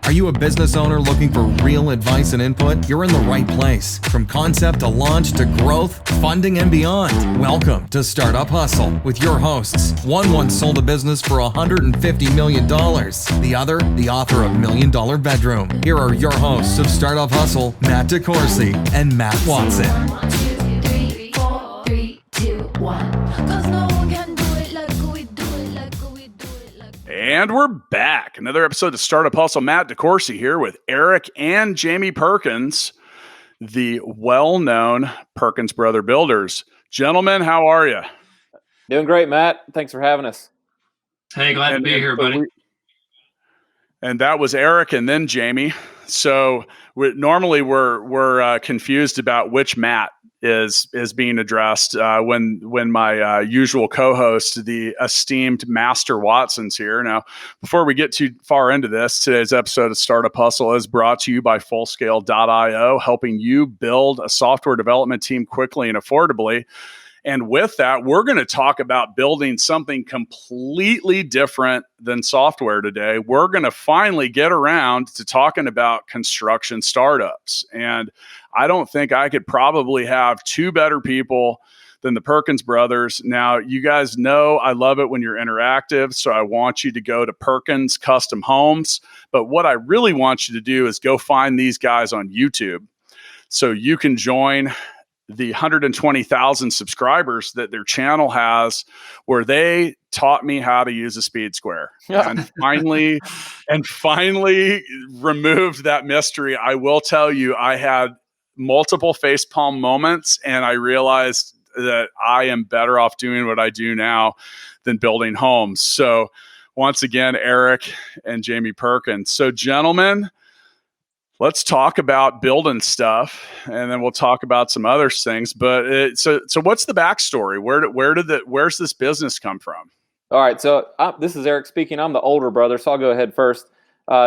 Are you a business owner looking for real advice and input? You're in the right place. From concept to launch to growth, funding, and beyond. Welcome to Startup Hustle with your hosts. One once sold a business for $150 million. The other, the author of $1 Million Bedroom. Here are your hosts of Startup Hustle, Matt DeCoursey and Matt Watson. 1, 2, 3, 4, 3, 2, 1. 'Cause no one can do it like we do it, like we do it, like. And we're back. Another episode of Startup Hustle. Matt DeCoursey here with Erik and Jaime Perkins, the well-known Perkins Brother Builders. Gentlemen, how are you? Doing great, Matt. Thanks for having us. Hey, glad to be here, buddy. And that was Erik and then Jaime. So normally we're confused about which Matt is being addressed when my usual co-host, the esteemed Master Watson's here. Now, before we get too far into this, today's episode of Startup Hustle is brought to you by Fullscale.io, helping you build a software development team quickly and affordably. And with that, we're going to talk about building something completely different than software today. We're going to finally get around to talking about construction startups. And I don't think I could probably have two better people than the Perkins brothers. Now, you guys know I love it when you're interactive, so I want you to go to Perkins Custom Homes. But what I really want you to do is go find these guys on YouTube so you can join the 120,000 subscribers that their channel has, where they taught me how to use a speed square and finally removed that mystery. I will tell you, I had multiple facepalm moments and I realized that I am better off doing what I do now than building homes. So once again, Erik and Jaime Perkins. So gentlemen, let's talk about building stuff, and then we'll talk about some other things. But so what's the backstory? Where's this business come from? All right, so this is Erik speaking. I'm the older brother, so I'll go ahead first.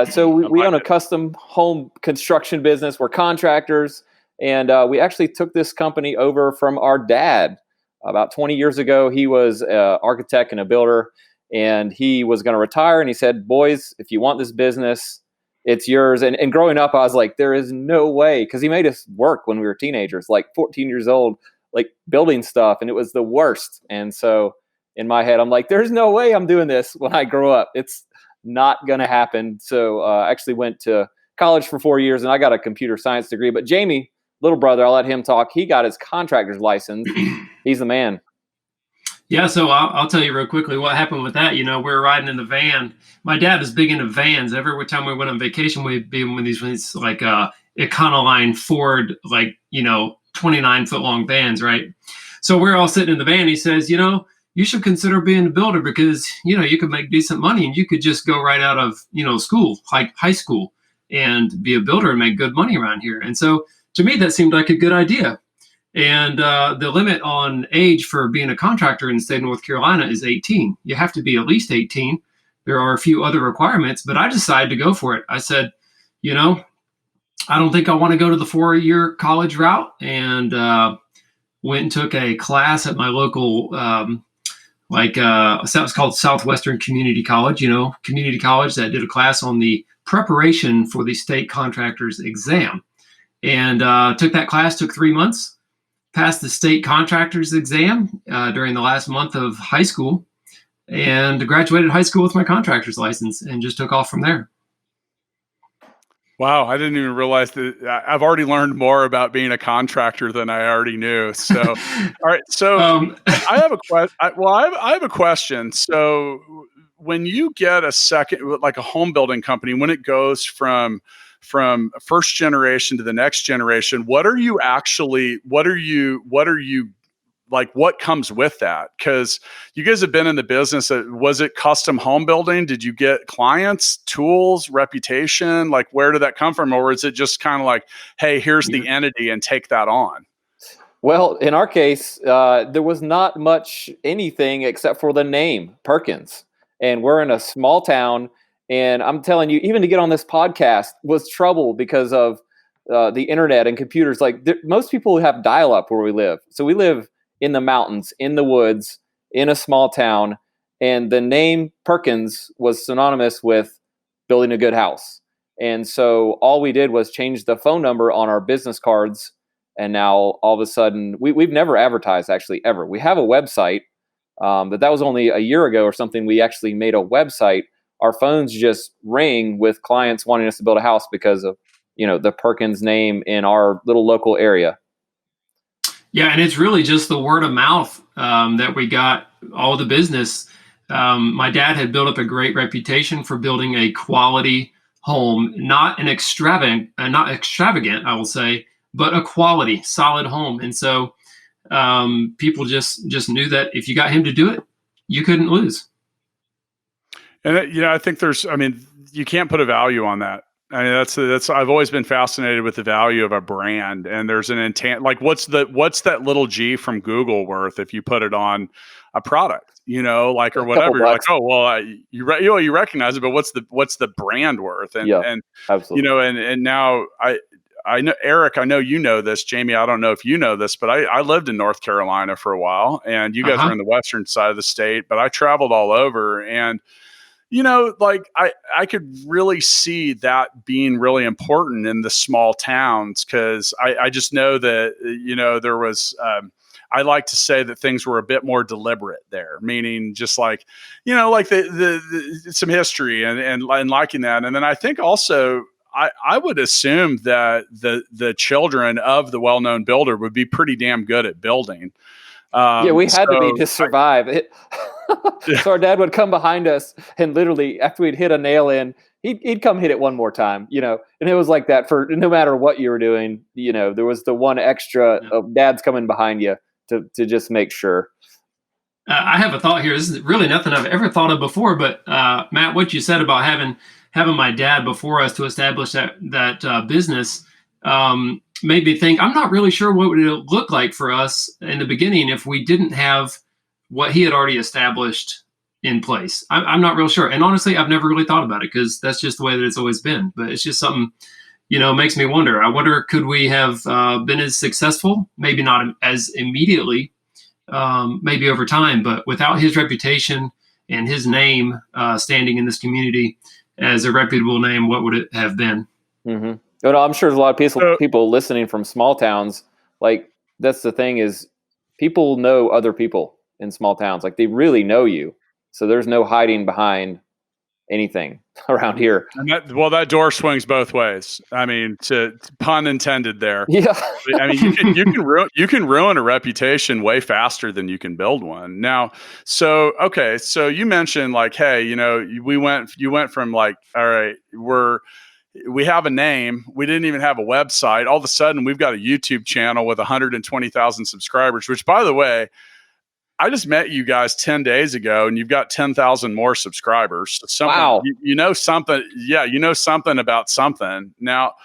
So we own a custom home construction business. We're contractors, and we actually took this company over from our dad about 20 years ago. He was an architect and a builder, and he was going to retire. And he said, "Boys, if you want this business, it's yours." And growing up, I was like, there is no way, because he made us work when we were teenagers, like 14 years old, like building stuff, and it was the worst. And so in my head, I'm like, there's no way I'm doing this when I grow up. It's not going to happen. So I actually went to college for 4 years, and I got a computer science degree. But Jaime, little brother, I'll let him talk. He got his contractor's license. He's the man. Yeah, so I'll tell you real quickly what happened with that. You know, we were riding in the van. My dad is big into vans. Every time we went on vacation, we'd be in these like Econoline Ford, 29-foot long vans, right? So we're all sitting in the van. He says, you should consider being a builder because, you could make decent money and you could just go right out of, school, like high school, and be a builder and make good money around here. And so to me, that seemed like a good idea. And the limit on age for being a contractor in the state of North Carolina is 18. You have to be at least 18. There are a few other requirements, but I decided to go for it. I said, I don't think I want to go to the 4-year college route, and went and took a class at my local, it was called Southwestern Community College, community college that did a class on the preparation for the state contractors exam. And took that class, took 3 months. Passed the state contractors exam during the last month of high school, and graduated high school with my contractor's license and just took off from there. Wow, I didn't even realize that. I've already learned more about being a contractor than I already knew. So, all right. So I have a question. I have a question. So when you get a second, like a home building company, when it goes from first generation to the next generation, what comes with that? Because you guys have been in the business. Was it custom home building? Did you get clients, tools, reputation? Like, where did that come from? Or is it just kind of like, hey, here's the entity and take that on? Well, in our case, there was not much anything except for the name Perkins. And we're in a small town. And I'm telling you, even to get on this podcast was trouble because of the internet and computers. Like most people have dial-up where we live. So we live in the mountains, in the woods, in a small town. And the name Perkins was synonymous with building a good house. And so all we did was change the phone number on our business cards. And now all of a sudden, we've never advertised actually ever. We have a website, but that was only a year ago or something. We actually made a website. Our phones just ring with clients wanting us to build a house because of, the Perkins name in our little local area. Yeah, and it's really just the word of mouth that we got all the business. My dad had built up a great reputation for building a quality home, not extravagant, I will say, but a quality, solid home. And so people just knew that if you got him to do it, you couldn't lose. And I think you can't put a value on that. I mean, that's I've always been fascinated with the value of a brand, and there's an intent. Like, what's that little G from Google worth if you put it on a product, or whatever? You're like, oh well, you recognize it, but what's the brand worth? And absolutely. And now I know, Eric, I know you know this. Jaime, I don't know if you know this, but I lived in North Carolina for a while, and you guys are in the western side of the state, but I traveled all over, and I could really see that being really important in the small towns, because I just know that, there was, I like to say that things were a bit more deliberate there, meaning just like, like the some history and liking that. And then I think also, I would assume that the children of the well-known builder would be pretty damn good at building. We had to be to survive. So our dad would come behind us, and literally after we'd hit a nail in, he'd come hit it one more time, and it was like that for no matter what you were doing. There was the one extra of dad's coming behind you to just make sure. I have a thought here. This is really nothing I've ever thought of before, but Matt, what you said about having my dad before us to establish that business made me think, I'm not really sure what would it look like for us in the beginning if we didn't have what he had already established in place. I'm not real sure. And honestly, I've never really thought about it, because that's just the way that it's always been. But it's just something, makes me wonder. I wonder, could we have been as successful? Maybe not as immediately, maybe over time, but without his reputation and his name standing in this community as a reputable name, what would it have been? Mm-hmm. I'm sure there's a lot of people listening from small towns. Like, that's the thing, is people know other people in small towns. Like, they really know you. So there's no hiding behind anything around here. And that door swings both ways. I mean, to pun intended there. Yeah. I mean, you can ruin a reputation way faster than you can build one. Now, so you mentioned like, hey, you went from like, all right, we have a name. We didn't even have a website. All of a sudden, we've got a YouTube channel with 120,000 subscribers, which, by the way, I just met you guys 10 days ago, and you've got 10,000 more subscribers. Wow. You know something. Yeah, you know something about something. Now,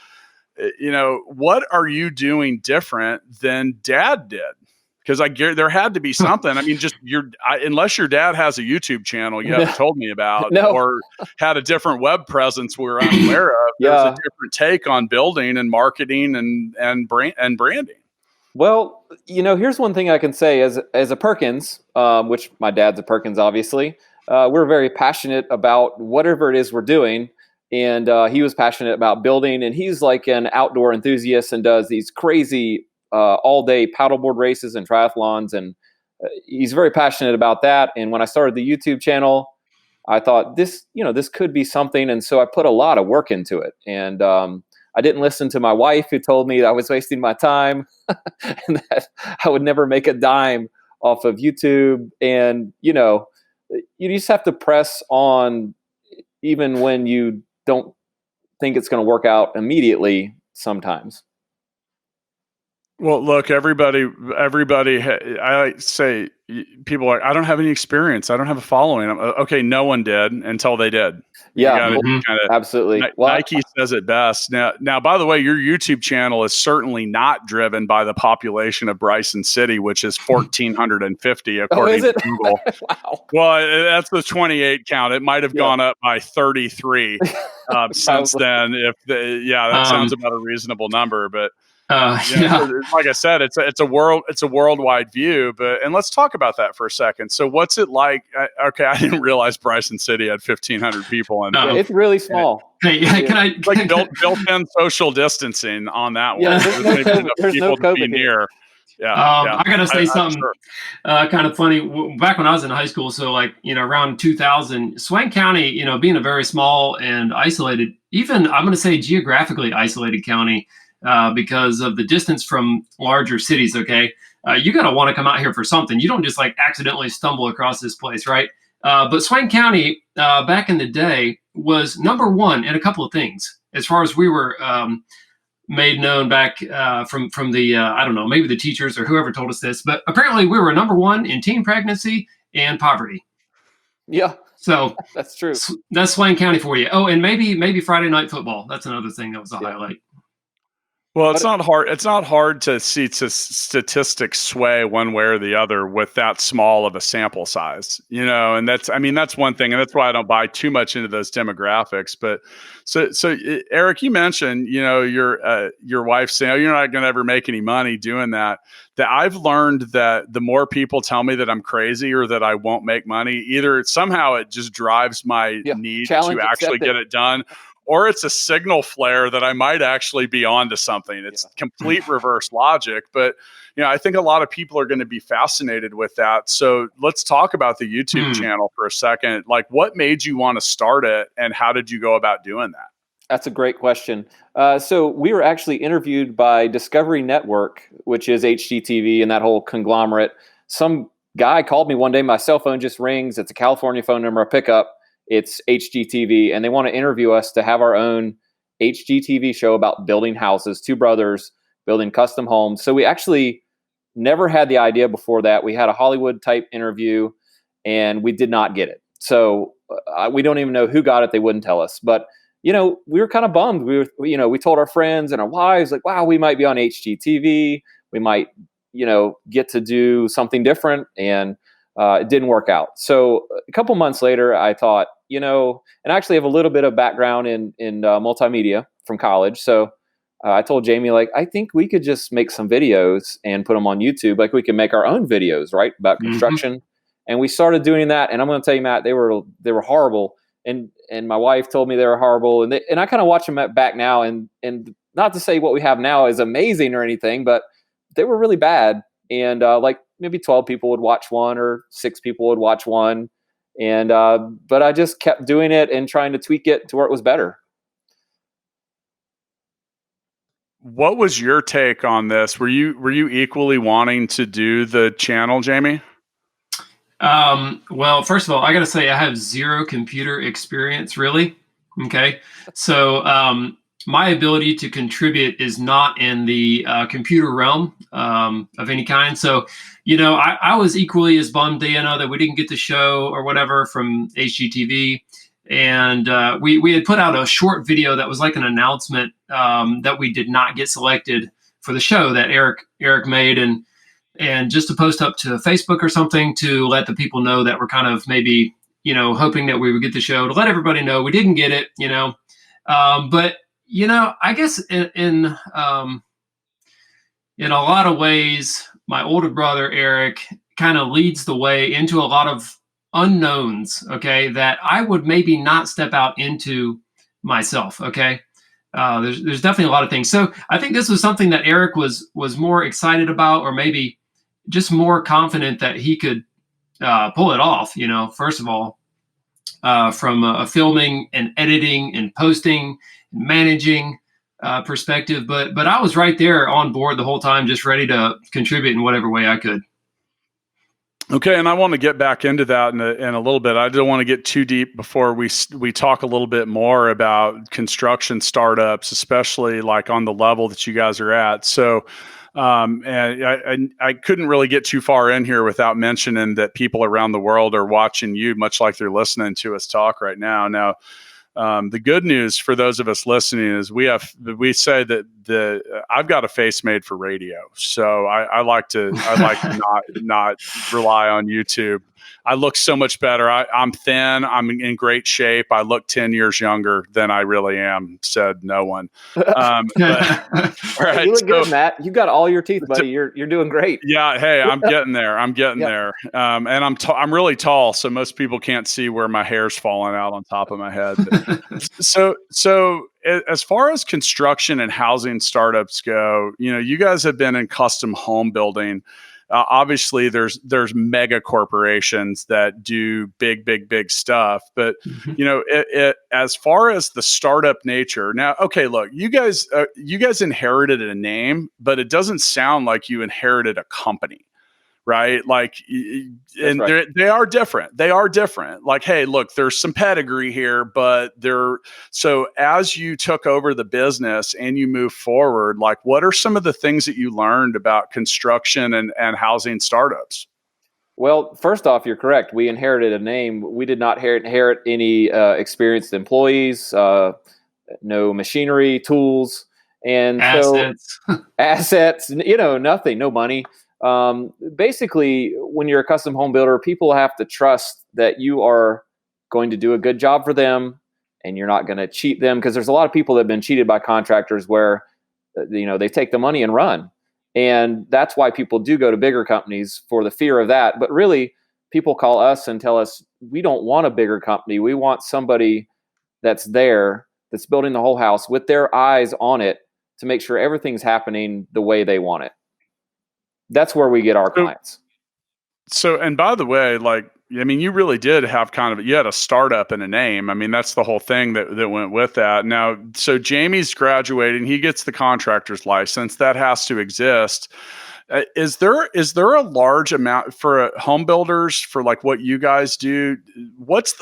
what are you doing different than Dad did? Because there had to be something. I mean, just unless your dad has a YouTube channel you haven't told me about, or had a different web presence we're unaware of. There's a different take on building and marketing and branding. Well, here's one thing I can say as a Perkins, which my dad's a Perkins, obviously. We're very passionate about whatever it is we're doing. And he was passionate about building, and he's like an outdoor enthusiast and does these crazy all-day paddleboard races and triathlons, and he's very passionate about that. And when I started the YouTube channel, I thought this could be something, and so I put a lot of work into it. And I didn't listen to my wife, who told me that I was wasting my time and that I would never make a dime off of YouTube. And you just have to press on, even when you don't think it's going to work out immediately sometimes. Well, look, everybody, I say, people are, I don't have any experience. I don't have a following. Okay, no one did until they did. Yeah, absolutely. Nike says it best. Now, by the way, your YouTube channel is certainly not driven by the population of Bryson City, which is 1,450 according to Google. Wow. Well, that's the 28 count. It might have gone up by 33 since then. That sounds about a reasonable number, but. Like I said, it's a worldwide view, and let's talk about that for a second. So what's it like? I didn't realize Bryson City had 1,500 people, and it's really small. Hey, can I? Like built-in social distancing on that one. Yeah, There's maybe enough there's people no to be COVID here. near. Yeah, I gotta say I'm something sure. kind of funny. Back when I was in high school, so like around 2000, Swain County, being a very small and isolated, even I'm gonna say geographically isolated county, because of the distance from larger cities. Okay, you gotta want to come out here for something. You don't just like accidentally stumble across this place, right? But Swain County back in the day was number one in a couple of things as far as we were made known back from the I don't know, maybe the teachers or whoever told us this, but apparently we were number one in teen pregnancy and poverty. Yeah, So that's true. that's Swain County for you. Oh, and maybe Friday night football. That's another thing that was a highlight. Well, it's not hard. It's not hard to see statistics sway one way or the other with that small of a sample size, and that's one thing, and that's why I don't buy too much into those demographics. But so Eric, you mentioned, your wife saying, "Oh, you're not going to ever make any money doing that." That I've learned that the more people tell me that I'm crazy or that I won't make money, either somehow it just drives my need to actually get it done, or it's a signal flare that I might actually be onto something. It's complete reverse logic, but I think a lot of people are going to be fascinated with that. So let's talk about the YouTube channel for a second. Like, what made you want to start it, and how did you go about doing that? That's a great question. So we were actually interviewed by Discovery Network, which is HGTV and that whole conglomerate. Some guy called me one day. My cell phone just rings. It's a California phone number. I pick up. It's HGTV, and they want to interview us to have our own HGTV show about building houses, two brothers building custom homes. So we actually never had the idea before that. We had a Hollywood type interview, and we did not get it. So we don't even know who got it. They wouldn't tell us. But, we were kind of bummed. We told our friends and our wives, like, wow, we might be on HGTV. We might, get to do something different. And it didn't work out. So a couple months later, I thought, and I actually have a little bit of background in multimedia from college. So I told Jamie, like, I think we could just make some videos and put them on YouTube. Like, we can make our own videos, right, about construction. And we started doing that. And I'm going to tell you, Matt, they were horrible. And my wife told me they were horrible. And I kind of watch them back now. And not to say what we have now is amazing or anything, but they were really bad. And like maybe 12 people would watch one, or 6 people would watch one. And but I just kept doing it and trying to tweak it to where it was better. What was your take on this? Were you equally wanting to do the channel, Jamie? Well, first of all, I got to say I have zero computer experience, really. Okay. So my ability to contribute is not in the computer realm of any kind. So, I was equally as bummed, that we didn't get the show or whatever from HGTV. And we had put out a short video that was like an announcement that we did not get selected for the show that Eric made, and just to post up to Facebook or something to let the people know that we're kind of maybe hoping that we would get the show, to let everybody know we didn't get it. But I guess in a lot of ways, my older brother Eric kind of leads the way into a lot of unknowns, okay, that I would maybe not step out into myself, okay? There's definitely a lot of things. So I think this was something that Eric was more excited about, or maybe just more confident that he could pull it off, first of all, from a filming and editing and posting and managing perspective. But I was right there on board the whole time, just ready to contribute in whatever way I could. Okay, and I want to get back into that in a little bit. I don't want to get too deep before we talk a little bit more about construction startups, especially like on the level that you guys are at. So, and I couldn't really get too far in here without mentioning that people around the world are watching you, much like they're listening to us talk right now. Now, the good news for those of us listening is we say that I've got a face made for radio, so I like to not rely on YouTube. I look so much better. I'm thin. I'm in great shape. I look 10 years younger than I really am, said no one. Hey, you look good, Matt. You got all your teeth, buddy. You're doing great. Yeah. Hey, I'm getting there. I'm getting there. And I'm really tall, so most people can't see where my hair's falling out on top of my head. So as far as construction and housing startups go, you guys have been in custom home building. Obviously, there's mega corporations that do big stuff, but as far as the startup nature, now, okay, look, you guys inherited a name, but it doesn't sound like you inherited a company. Right. Like, and right. They are different. They are different. Like, hey, look, there's some pedigree here, but so as you took over the business and you move forward, like, what are some of the things that you learned about construction and housing startups? Well, first off, you're correct. We inherited a name. We did not inherit any experienced employees, no machinery, tools, and assets. So assets, nothing, no money. Basically, when you're a custom home builder, people have to trust that you are going to do a good job for them and you're not going to cheat them, because there's a lot of people that have been cheated by contractors where, they take the money and run. And that's why people do go to bigger companies, for the fear of that. But really, people call us and tell us, we don't want a bigger company. We want somebody that's building the whole house with their eyes on it to make sure everything's happening the way they want it. That's where we get our clients. So, and by the way, you really did have you had a startup and a name. I mean, that's the whole thing that went with that. Now, so Jamie's graduating, he gets the contractor's license. That has to exist. Is there a large amount for home builders for like what you guys do? What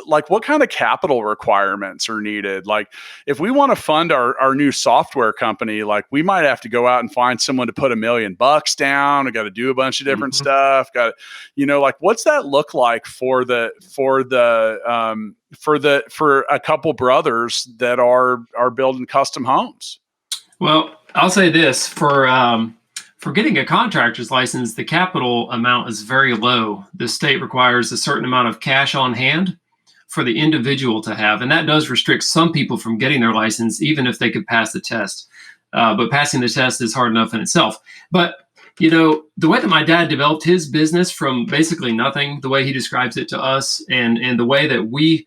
kind of capital requirements are needed? Like, if we want to fund our new software company, like, we might have to go out and find someone to put $1 million down. We got to do a bunch of different stuff. What's that look like for a couple brothers that are building custom homes? Well, I'll say this for getting a contractor's license, the capital amount is very low. The state requires a certain amount of cash on hand for the individual to have, and that does restrict some people from getting their license, even if they could pass the test. But passing the test is hard enough in itself. But, the way that my dad developed his business from basically nothing, the way he describes it to us, and the way that we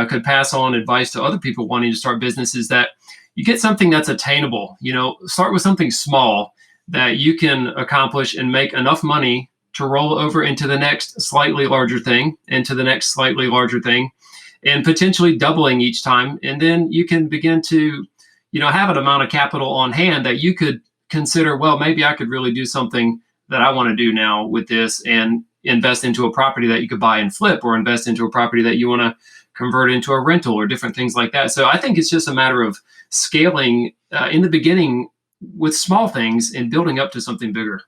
could pass on advice to other people wanting to start business, is that you get something that's attainable. Start with something small that you can accomplish and make enough money to roll over into the next slightly larger thing, into the next slightly larger thing, and potentially doubling each time. And then you can begin to, have an amount of capital on hand that you could consider, well, maybe I could really do something that I want to do now with this, and invest into a property that you could buy and flip, or invest into a property that you want to convert into a rental, or different things like that. So I think it's just a matter of scaling in the beginning with small things and building up to something bigger.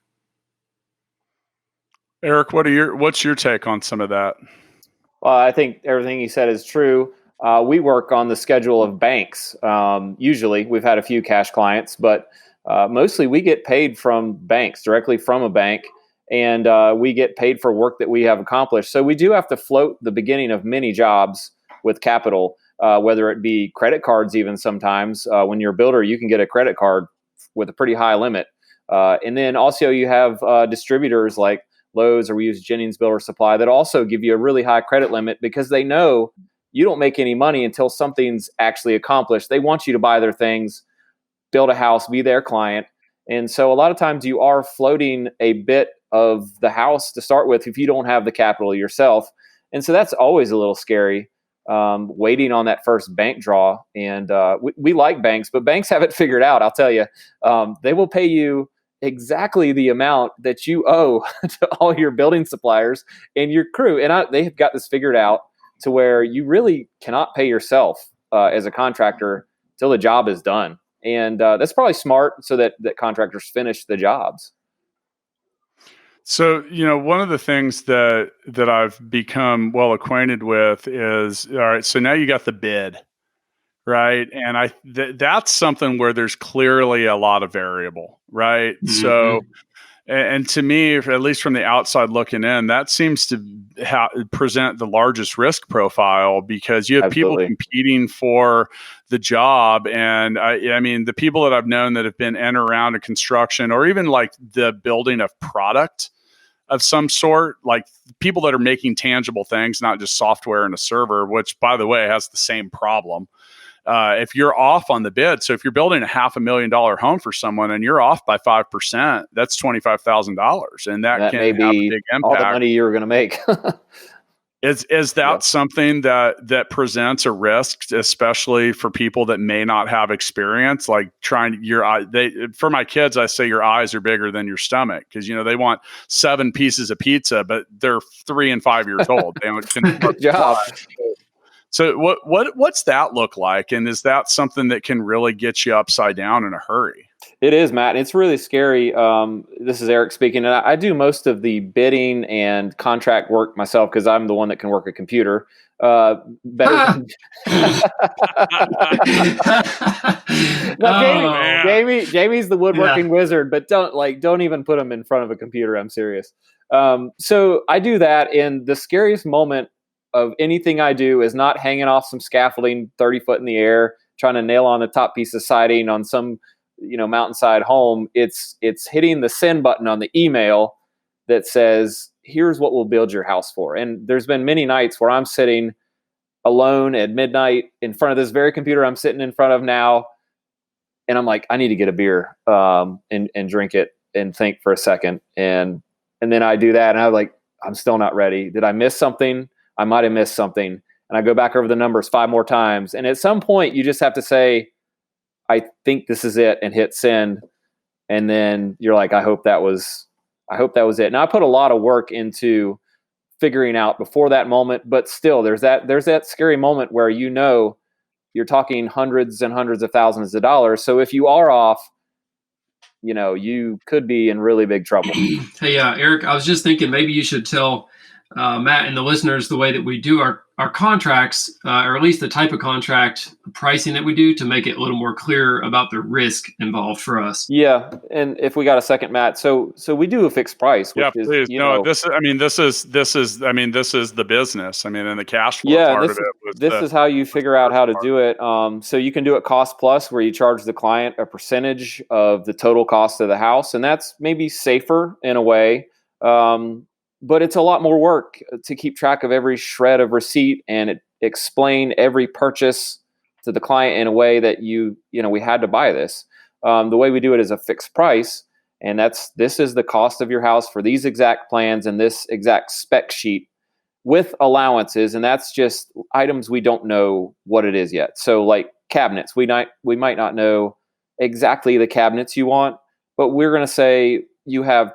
Eric, what's your take on some of that? Well, I think everything he said is true. We work on the schedule of banks. Usually, we've had a few cash clients, but mostly we get paid from banks, directly from a bank, and we get paid for work that we have accomplished. So we do have to float the beginning of many jobs with capital, whether it be credit cards. Even sometimes when you're a builder, you can get a credit card with a pretty high limit. And then also you have distributors like Lowe's, or we use Jennings Builder Supply, that also give you a really high credit limit, because they know you don't make any money until something's actually accomplished. They want you to buy their things, build a house, be their client. And so a lot of times you are floating a bit of the house to start with if you don't have the capital yourself. And so that's always a little scary, waiting on that first bank draw. And we like banks, but banks have it figured out. I'll tell you, they will pay you exactly the amount that you owe to all your building suppliers and your crew. And they have got this figured out to where you really cannot pay yourself as a contractor till the job is done. And that's probably smart, so that contractors finish the jobs. So, one of the things that I've become well acquainted with is, all right, so now you got the bid, right? And that's something where there's clearly a lot of variable, right? Mm-hmm. So And to me, at least from the outside looking in, that seems to present the largest risk profile, because you have people competing for the job. And I mean, the people that I've known that have been in or around a construction, or even like the building of product of some sort, like people that are making tangible things, not just software and a server, which, by the way, has the same problem. If you're off on the bid, so if you're building a $500,000 home for someone and you're off by 5%, that's $25,000, and that can may have be a big impact. All the money you're going to make. Is that something that presents a risk, especially for people that may not have experience? Like for my kids, I say your eyes are bigger than your stomach, because they want 7 pieces of pizza, but they're 3 and 5 years old. They don't. Good job. So what's that look like? And is that something that can really get you upside down in a hurry? It is, Matt. It's really scary. This is Erik speaking. And I do most of the bidding and contract work myself, because I'm the one that can work a computer. Better than... Jamie's the woodworking wizard, but don't even put him in front of a computer. I'm serious. So I do that. And the scariest moment of anything I do is not hanging off some scaffolding 30 foot in the air, trying to nail on the top piece of siding on some, mountainside home. It's hitting the send button on the email that says, here's what we'll build your house for. And there's been many nights where I'm sitting alone at midnight in front of this very computer I'm sitting in front of now. And I'm like, I need to get a beer, and drink it and think for a second. And then I do that. And I'm like, I'm still not ready. Did I miss something? I might've missed something. And I go back over the numbers 5 more times. And at some point you just have to say, I think this is it, and hit send. And then you're like, I hope that was it. Now I put a lot of work into figuring out before that moment, but still there's that scary moment where, you're talking hundreds and hundreds of thousands of dollars. So if you are off, you could be in really big trouble. Hey, Erik, I was just thinking maybe you should tell Matt and the listeners the way that we do our contracts, or at least the type of contract pricing that we do, to make it a little more clear about the risk involved for us. Yeah. And if we got a second, Matt, so we do a fixed price. Which is, please. This is the business. And the cash flow part of it. This is how you figure out how to do it. So you can do it cost plus, where you charge the client a percentage of the total cost of the house. And that's maybe safer in a way. But it's a lot more work to keep track of every shred of receipt and explain every purchase to the client in a way that we had to buy this. The way we do it is a fixed price, and this is the cost of your house for these exact plans and this exact spec sheet with allowances, and that's just items we don't know what it is yet. So like cabinets, we might not know exactly the cabinets you want, but we're going to say you have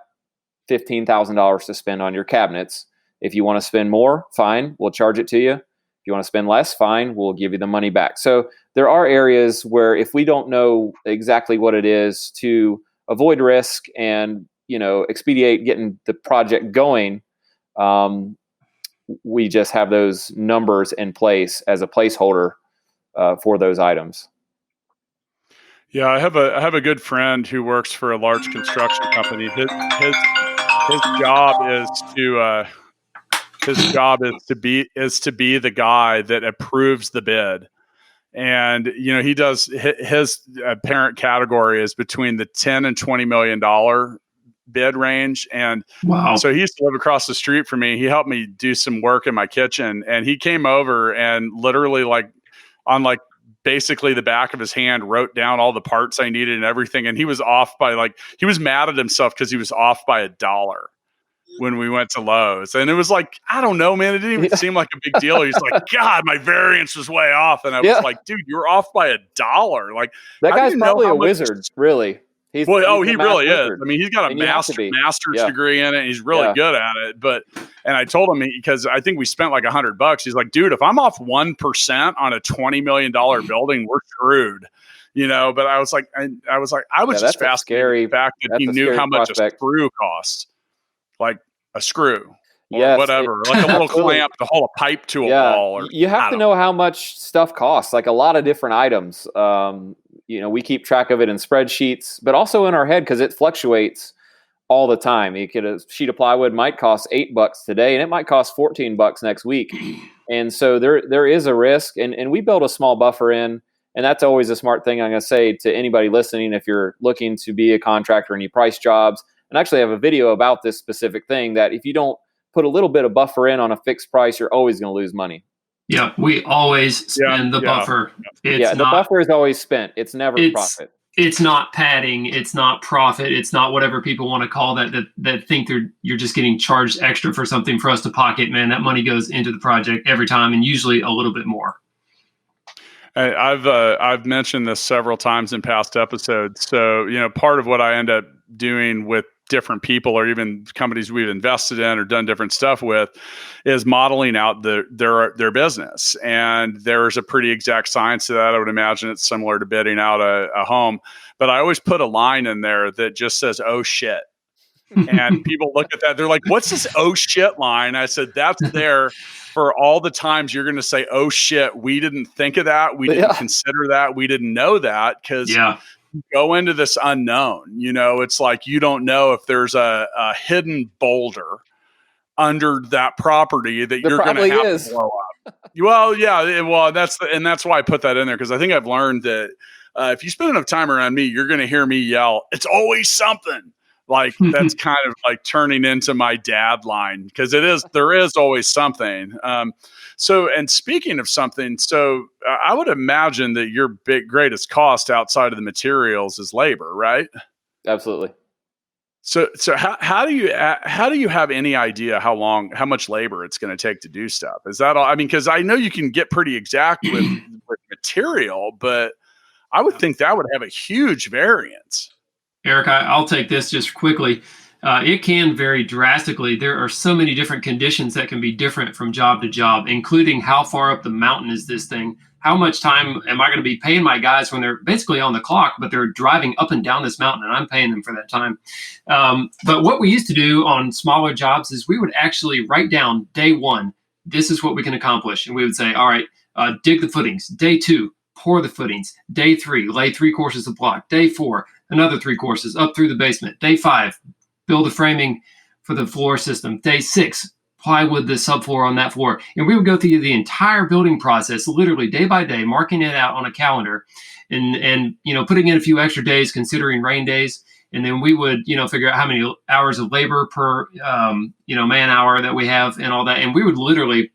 $15,000 to spend on your cabinets. If you want to spend more, fine, we'll charge it to you. If you want to spend less, fine, we'll give you the money back. So there are areas where if we don't know exactly what it is, to avoid risk and expedite getting the project going, we just have those numbers in place as a placeholder for those items. Yeah, I have a good friend who works for a large construction company. His job is to be the guy that approves the bid. And he does, his parent category is between the $10 and $20 million bid range. And wow. So he used to live across the street from me. He helped me do some work in my kitchen, and he came over and literally on basically the back of his hand wrote down all the parts I needed and everything. And he was off by he was mad at himself because he was off by $1 when we went to Lowe's. And it was I don't know, man. It didn't even seem like a big deal. He's like, God, my variance was way off. And I was like, dude, you're off by $1. That guy's probably a wizard, really. He really is. He's got a master's degree in it. He's really good at it. And I told him, because I think we spent $100. He's like, dude, if I'm off 1% on a $20 million building, we're screwed. But I was just fascinated by the fact that he knew how much a screw costs. Like a screw. Or whatever, a little clamp to hold a pipe to a wall. You have to know how much stuff costs, a lot of different items. We keep track of it in spreadsheets, but also in our head because it fluctuates. all the time. A sheet of plywood might cost $8 today, and it might cost $14 next week. And so there is a risk, and we build a small buffer in, and that's always a smart thing I'm going to say to anybody listening. If you're looking to be a contractor and you price jobs, and actually I have a video about this specific thing, that if you don't put a little bit of buffer in on a fixed price, you're always going to lose money. Yeah, we always spend the buffer. The buffer is always spent. It's never profit. It's not padding. It's not profit. It's not whatever people want to call that think you're just getting charged extra for something for us to pocket. Man, that money goes into the project every time, and usually a little bit more. I've mentioned this several times in past episodes. So, part of what I end up doing with different people or even companies we've invested in or done different stuff with is modeling out their business. And there's a pretty exact science to that. I would imagine it's similar to bidding out a home, but I always put a line in there that just says, "Oh shit." And people look at that, they're like, "What's this oh shit line?" I said, "That's there for all the times you're going to say, oh shit, we didn't think of that. We didn't consider that. We didn't know that." Because go into this unknown, it's like, you don't know if there's a hidden boulder under that property that you're going to have to blow up. Well, yeah. That's why I put that in there. Cause I think I've learned that if you spend enough time around me, you're going to hear me yell, "It's always something." Like that's kind of like turning into my dad line, because there is always something. And speaking of something, I would imagine that your greatest cost outside of the materials is labor, right? Absolutely. So how do you have any idea how much labor it's going to take to do stuff? Is that all? I mean, because I know you can get pretty exact with material, but I would think that would have a huge variance. Eric, I'll take this just quickly. It can vary drastically. There are so many different conditions that can be different from job to job, including how far up the mountain is this thing? How much time am I going to be paying my guys when they're basically on the clock, but they're driving up and down this mountain and I'm paying them for that time? But what we used to do on smaller jobs is we would actually write down day one, this is what we can accomplish. And we would say, all right, dig the footings. Day 2, pour the footings. Day 3, lay 3 courses of block. Day 4, another 3 courses up through the basement. Day 5, build the framing for the floor system. Day 6, plywood the subfloor on that floor. And we would go through the entire building process, literally day by day, marking it out on a calendar and putting in a few extra days, considering rain days. And then we would, figure out how many hours of labor per, man hour that we have and all that. And we would literally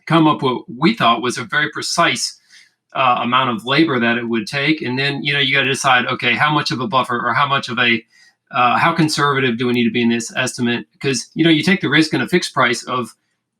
come up with what we thought was a very precise amount of labor that it would take. And then, you got to decide, okay, how much of a buffer or how much of a, how conservative do we need to be in this estimate? Because, you take the risk in a fixed price of,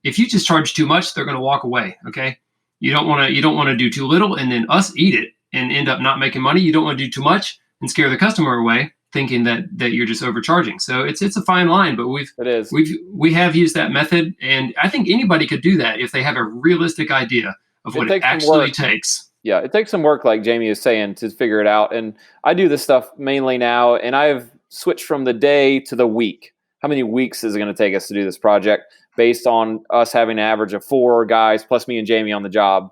if you just charge too much, they're going to walk away. Okay. You don't want to do too little and then us eat it and end up not making money. You don't want to do too much and scare the customer away, thinking that you're just overcharging. So it's a fine line, but we have used that method. And I think anybody could do that if they have a realistic idea of what it actually takes. Yeah, it takes some work, like Jamie is saying, to figure it out. And I do this stuff mainly now, and I've switched from the day to the week. How many weeks is it going to take us to do this project based on us having an average of 4 guys plus me and Jamie on the job,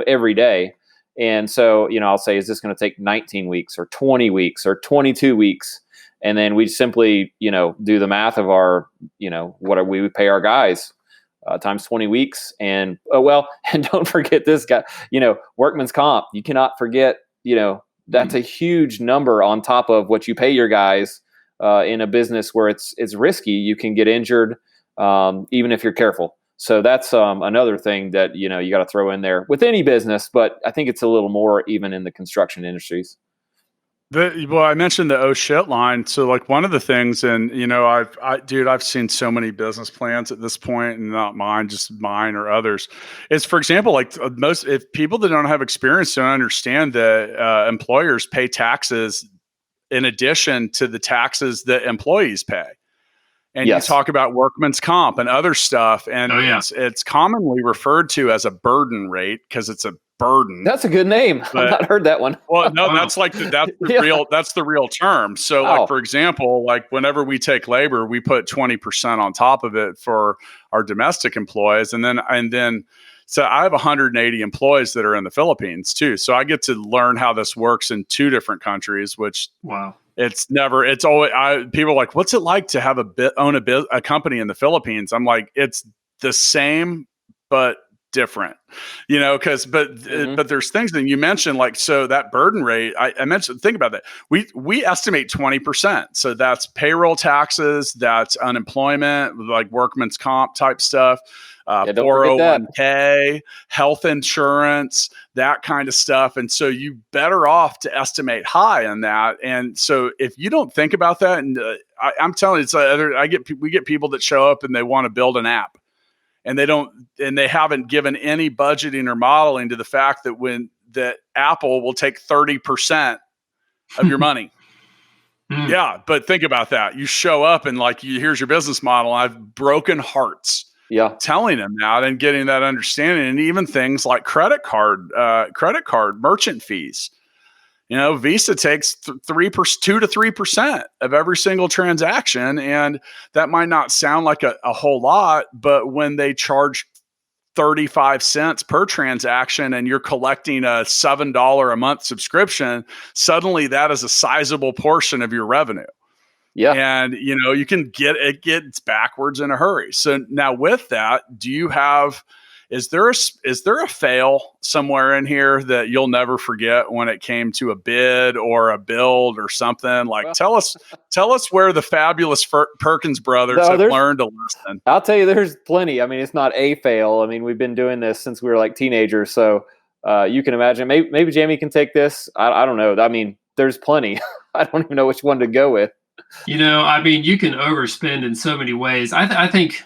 every day. And so, I'll say, is this going to take 19 weeks or 20 weeks or 22 weeks? And then we simply, do the math of our, what we would pay our guys times 20 weeks. And, and don't forget this guy, workman's comp. You cannot forget, that's a huge number on top of what you pay your guys in a business where it's risky. You can get injured even if you're careful. So that's another thing that, you got to throw in there with any business, but I think it's a little more even in the construction industries. I mentioned the oh shit line. So like one of the things, and I've seen so many business plans at this point, and not mine, just mine or others, is, for example, like if people that don't have experience don't understand that employers pay taxes in addition to the taxes that employees pay. And you talk about workman's comp and other stuff, and it's commonly referred to as a burden rate because it's a burden. That's a good name. I've not heard that one. Well, no, that's the real term. So like, for example, like whenever we take labor, we put 20% on top of it for our domestic employees. And then so I have 180 employees that are in the Philippines too. So I get to learn how this works in 2 different countries, which It's never. It's always. People are like, what's it like to have own a company in the Philippines? I'm like, it's the same, but different, but there's things that you mentioned, like, so that burden rate I mentioned, think about that. We estimate 20%. So that's payroll taxes, that's unemployment, like workman's comp type stuff, 401k, health insurance, that kind of stuff. And so you better off to estimate high on that. And so if you don't think about that, and I'm telling you, we get people that show up and they want to build an app. And they haven't given any budgeting or modeling to the fact that Apple will take 30% of your money. Yeah. But think about that. You show up and here's your business model. I've broken hearts. Yeah. Telling them that and getting that understanding. And even things like credit card merchant fees. Visa takes 2 to 3% of every single transaction. And that might not sound like a whole lot, but when they charge 35 cents per transaction and you're collecting a $7 a month subscription, suddenly that is a sizable portion of your revenue. Yeah. And, you can it gets backwards in a hurry. So now with that, is there a fail somewhere in here that you'll never forget when it came to a bid or a build or something? Tell us where the fabulous Perkins brothers have learned a lesson. I'll tell you, there's plenty. I mean, it's not a fail. I mean, we've been doing this since we were like teenagers. So you can imagine, maybe Jamie can take this. I don't know. I mean, there's plenty. I don't even know which one to go with. I mean, you can overspend in so many ways. I think,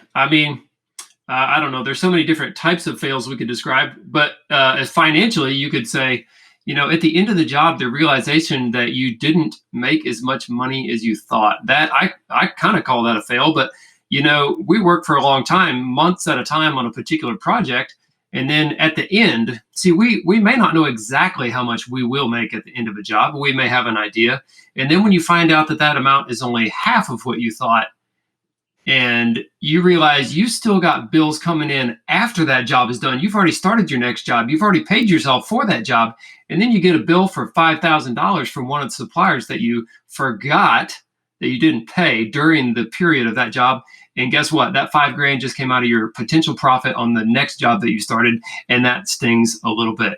I don't know. There's so many different types of fails we could describe, but as financially, you could say, at the end of the job, the realization that you didn't make as much money as you thought, that I kind of call that a fail. But, we worked for a long time, months at a time on a particular project. And then at the end, we may not know exactly how much we will make at the end of a job. We may have an idea. And then when you find out that amount is only half of what you thought, and you realize you still got bills coming in after that job is done. You've already started your next job. You've already paid yourself for that job. And then you get a bill for $5,000 from one of the suppliers that you forgot that you didn't pay during the period of that job. And guess what? That $5,000 just came out of your potential profit on the next job that you started. And that stings a little bit.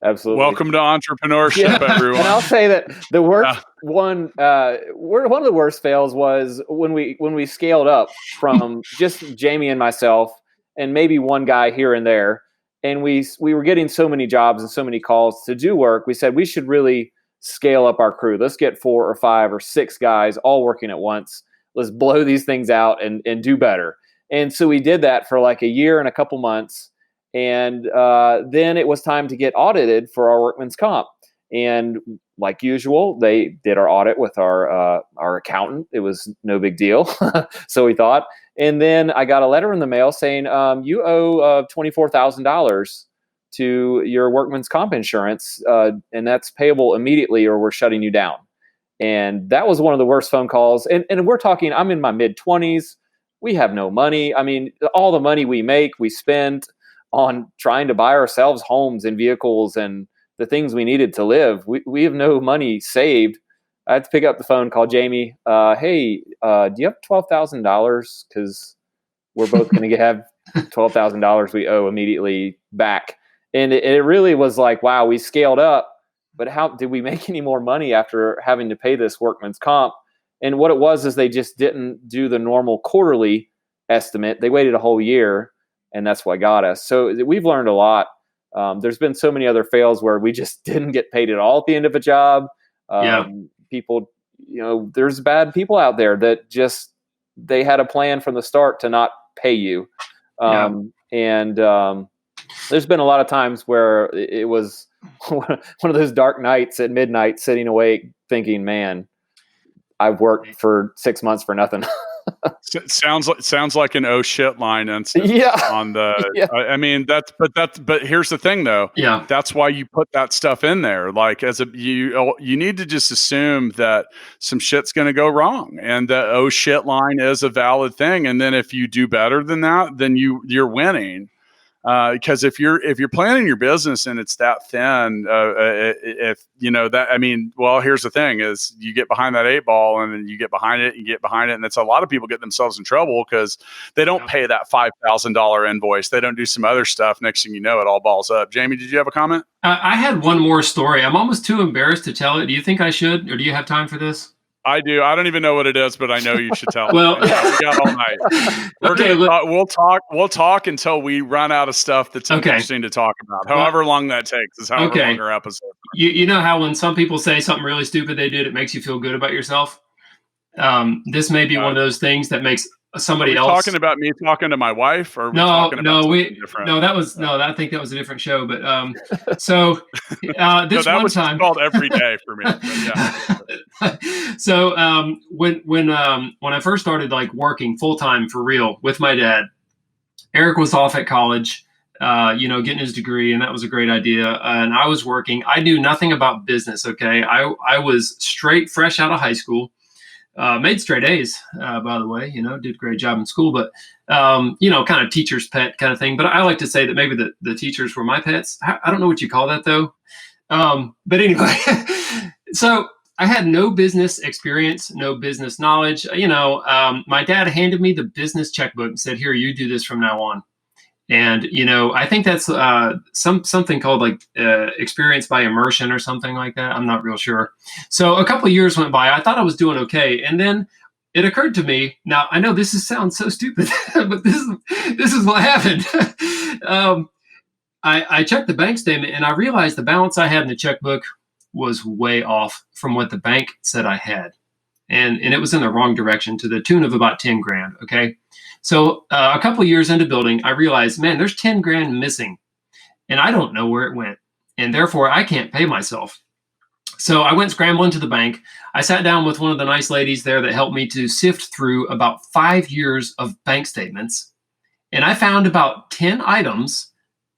Absolutely. Welcome to entrepreneurship, everyone. And I'll say that the worst one of the worst fails was when we scaled up from just Jamie and myself and maybe one guy here and there. And we were getting so many jobs and so many calls to do work. We said we should really scale up our crew. Let's get 4 or 5 or 6 guys all working at once. Let's blow these things out and do better. And so we did that for like a year and a couple months. And then it was time to get audited for our workman's comp. And like usual, they did our audit with our accountant. It was no big deal. So we thought. And then I got a letter in the mail saying, you owe $24,000 to your workman's comp insurance. And that's payable immediately or we're shutting you down. And that was one of the worst phone calls. And we're talking, I'm in my mid-20s. We have no money. I mean, all the money we make, we spend on trying to buy ourselves homes and vehicles and the things we needed to live. We have no money saved. I had to pick up the phone, call Jamie. Hey, do you have $12,000? Because we're both going to have $12,000 we owe immediately back. And it really was like, wow, we scaled up, but how did we make any more money after having to pay this workman's comp? And what it was is they just didn't do the normal quarterly estimate. They waited a whole year. And that's what got us. So we've learned a lot. There's been so many other fails where we just didn't get paid at all at the end of a job. People, there's bad people out there that just, they had a plan from the start to not pay you. And there's been a lot of times where it was one of those dark nights at midnight, sitting awake thinking, man, I've worked for 6 months for nothing. Sounds like an oh shit line incident. On the I mean but here's the thing though. That's why you put that stuff in there. Like you need to just assume that some shit's going to go wrong, and the oh shit line is a valid thing. And then if you do better than that, then you're winning. Because if you're planning your business and it's that thin, if you know that, I mean, well, here's the thing: is you get behind that 8 ball, and then you get behind it, and that's a lot of people get themselves in trouble because they don't pay that $5,000 invoice. They don't do some other stuff. Next thing you know, it all balls up. Jamie, did you have a comment? I had one more story. I'm almost too embarrassed to tell it. Do you think I should, or do you have time for this? I do. I don't even know what it is, but I know you should tell. Well, we got all night. We'll talk until we run out of stuff that's interesting to talk about. However long that takes is however long our episode. You know how when some people say something really stupid they did, it makes you feel good about yourself. This may be one of those things that makes somebody else talking about me talking to my wife, or I think that was a different show. But this that one was time called every day for me. So when I first started like working full time for real with my dad, Eric was off at college, getting his degree, and that was a great idea. And I was working. I knew nothing about business. Okay, I was fresh out of high school. Made straight A's, by the way, did a great job in school, but, kind of teacher's pet kind of thing. But I like to say that maybe the teachers were my pets. I don't know what you call that though. But anyway, so I had no business experience, no business knowledge. My dad handed me the business checkbook and said, here, you do this from now on. And, I think that's something called like experience by immersion or something like that. I'm not real sure. So a couple of years went by. I thought I was doing okay. And then it occurred to me, now I know sounds so stupid, but this is what happened. I checked the bank statement and I realized the balance I had in the checkbook was way off from what the bank said I had. And it was in the wrong direction to the tune of about 10 grand. Okay. So a couple of years into building, I realized, man, there's 10 grand missing and I don't know where it went. And therefore I can't pay myself. So I went scrambling to the bank. I sat down with one of the nice ladies there that helped me to sift through about 5 years of bank statements. And I found about 10 items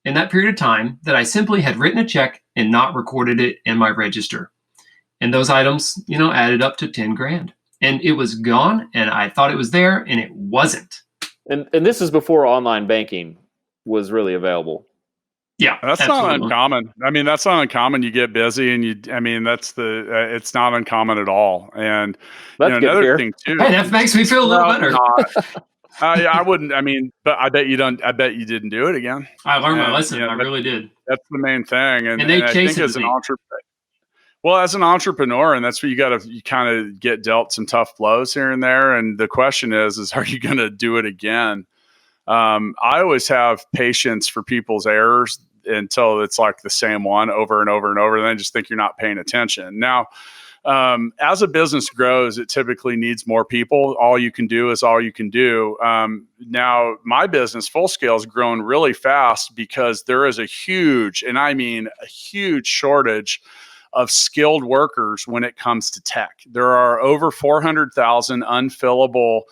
in that period of time that I simply had written a check and not recorded it in my register. And those items, added up to 10 grand. And it was gone, and I thought it was there, and it wasn't. And this is before online banking was really available. Yeah, that's absolutely. not uncommon. I mean, that's not uncommon. You get busy, and it's not uncommon at all. And another thing too. Hey, that makes me feel a little better. I wouldn't. I mean, but I bet you don't. I bet you didn't do it again. I learned my lesson. I really did. That's the main thing. And they I think as an entrepreneur. Well, as an entrepreneur, and that's where you kind of get dealt some tough blows here and there. And the question is are you going to do it again? I always have patience for people's errors until it's like the same one over and over and over. And then I just think you're not paying attention. Now, as a business grows, it typically needs more people. All you can do is all you can do. Now, my business, Full Scale, has grown really fast because there is a huge, and I mean a huge shortage of skilled workers when it comes to tech. There are over 400,000 unfillable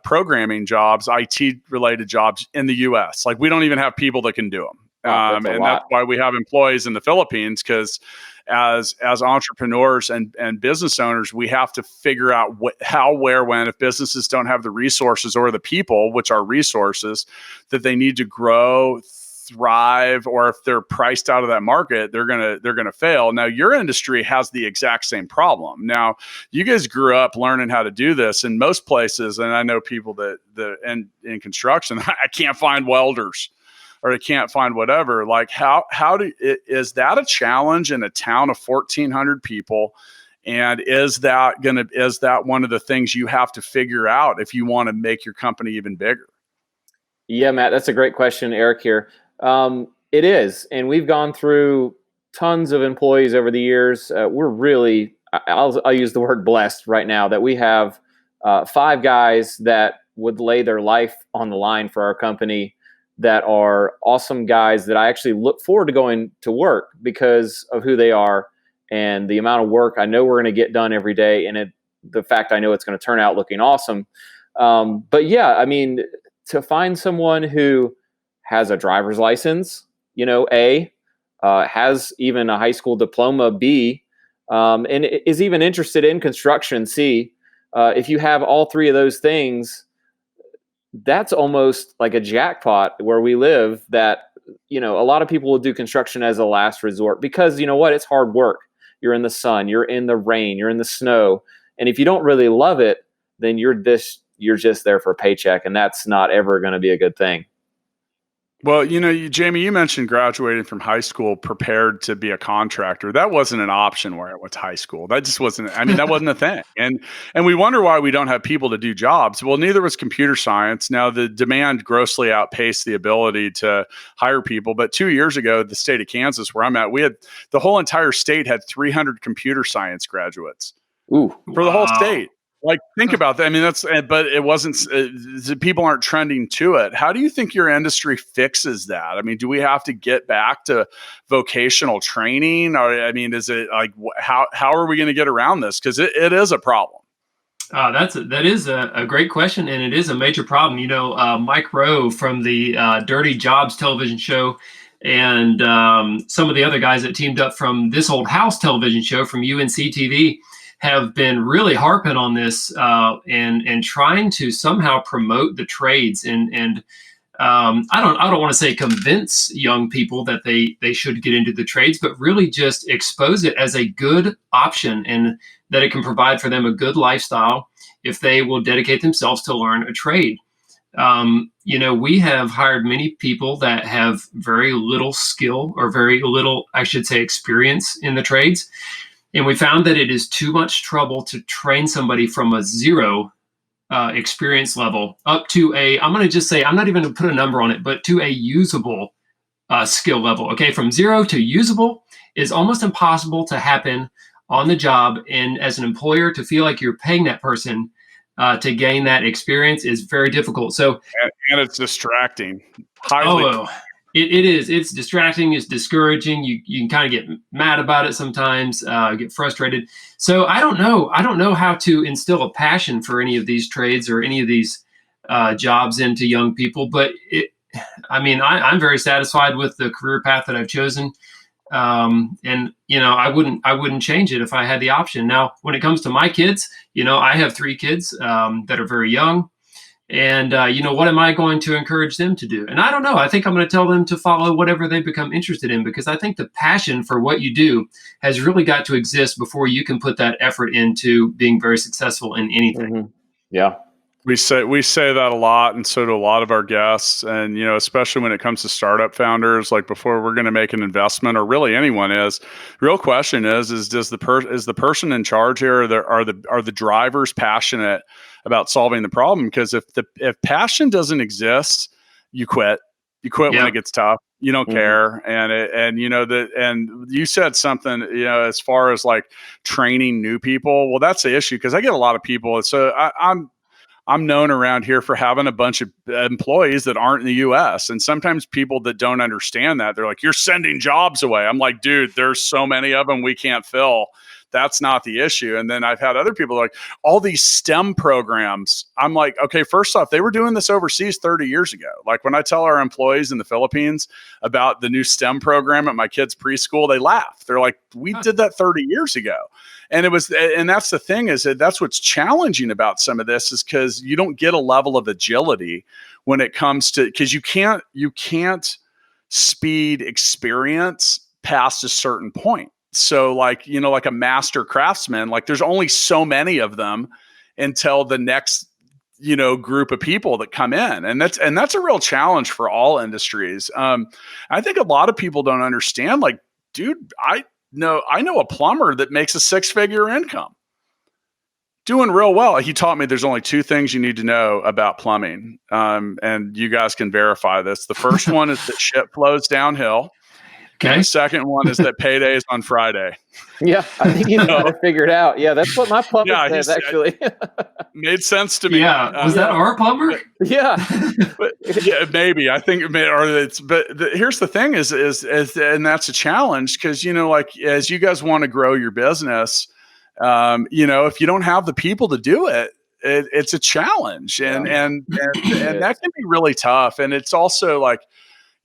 programming jobs, IT-related jobs in the U.S. Like, we don't even have people that can do them. That's why we have employees in the Philippines, because as entrepreneurs and business owners, we have to figure out how, where, when. If businesses don't have the resources or the people, which are resources, that they need to grow, thrive, or if they're priced out of that market, they're gonna fail. Now, your industry has the exact same problem. Now, you guys grew up learning how to do this in most places, and I know people that in construction, I can't find welders, or I can't find whatever. Like, is that a challenge in a town of 1,400 people? And is that one of the things you have to figure out if you want to make your company even bigger? Yeah, Matt, that's a great question, Eric here. It is. And we've gone through tons of employees over the years. We're really, I'll use the word blessed right now, that we have 5 guys that would lay their life on the line for our company, that are awesome guys that I actually look forward to going to work because of who they are and the amount of work I know we're going to get done every day, and the fact I know it's going to turn out looking awesome. But yeah, I mean, to find someone who has a driver's license, A, has even a high school diploma, B, and is even interested in construction, C, if you have all 3 of those things, that's almost like a jackpot where we live, that, a lot of people will do construction as a last resort because, it's hard work. You're in the sun, you're in the rain, you're in the snow. And if you don't really love it, then you're just there for a paycheck. And that's not ever going to be a good thing. Well, Jamie, you mentioned graduating from high school prepared to be a contractor. That wasn't an option where I went to high school. That just wasn't, that wasn't a thing. And we wonder why we don't have people to do jobs. Well, neither was computer science. Now, the demand grossly outpaced the ability to hire people. But 2 years ago, the state of Kansas, where I'm at, the whole entire state had 300 computer science graduates. Ooh, for the whole state. Like, think about that. But it wasn't, people aren't trending to it. How do you think your industry fixes that? Do we have to get back to vocational training? Or, is it like, how are we going to get around this? Because it is a problem. That is a great question, and it is a major problem. Mike Rowe from the Dirty Jobs television show, and some of the other guys that teamed up from This Old House television show from UNC-TV have been really harping on this and trying to somehow promote the trades and I don't want to say convince young people that they should get into the trades, but really just expose it as a good option and that it can provide for them a good lifestyle if they will dedicate themselves to learn a trade. We have hired many people that have very little skill or very little, I should say, experience in the trades. And we found that it is too much trouble to train somebody from a zero experience level up to I'm going to just say, I'm not even going to put a number on it, but to a usable skill level. Okay, from zero to usable is almost impossible to happen on the job. And as an employer, to feel like you're paying that person to gain that experience is very difficult. So, and it's distracting. Highly. It is. It's distracting. It's discouraging. You can kind of get mad about it sometimes, get frustrated. So I don't know. I don't know how to instill a passion for any of these trades or any of these jobs into young people. But I'm very satisfied with the career path that I've chosen. And I wouldn't change it if I had the option. Now, when it comes to my kids, I have 3 kids that are very young. And, what am I going to encourage them to do? And I don't know. I think I'm going to tell them to follow whatever they become interested in, because I think the passion for what you do has really got to exist before you can put that effort into being very successful in anything. Mm-hmm. Yeah. We say that a lot, and so do a lot of our guests. And, especially when it comes to startup founders, like before we're going to make an investment, or really anyone is, the real question is the person in charge here, are the drivers passionate about solving the problem? Because if passion doesn't exist, you quit. You quit when it gets tough. You don't care. And you said something, as far as like training new people. Well, that's the issue, because I get a lot of people. So I'm known around here for having a bunch of employees that aren't in the U.S. And sometimes people that don't understand that, they're like, you're sending jobs away. I'm like, dude, there's so many of them we can't fill. That's not the issue. And then I've had other people like, all these STEM programs. I'm like, okay, first off, they were doing this overseas 30 years ago. Like when I tell our employees in the Philippines about the new STEM program at my kids' preschool, they laugh. They're like, we did that 30 years ago. And that's the thing, is that that's what's challenging about some of this, is because you don't get a level of agility when it comes to, because you can't speed experience past a certain point. So like a master craftsman, like there's only so many of them until the next, group of people that come in. And that's a real challenge for all industries. I think a lot of people don't understand, like, dude, I know a plumber that makes a 6-figure income doing real well. He taught me there's only 2 things you need to know about plumbing. And you guys can verify this. The first one is that shit flows downhill. Okay. The second one is that payday is on Friday. Yeah, I think he's got it figured out. Yeah, that's what my plumber says, actually. Made sense to me. Yeah, was that our plumber? Yeah, yeah, maybe. I think it may, or it's. But here's the thing: is and that's a challenge, because like as you guys want to grow your business, if you don't have the people to do it, it's a challenge, and that can be really tough. And it's also like,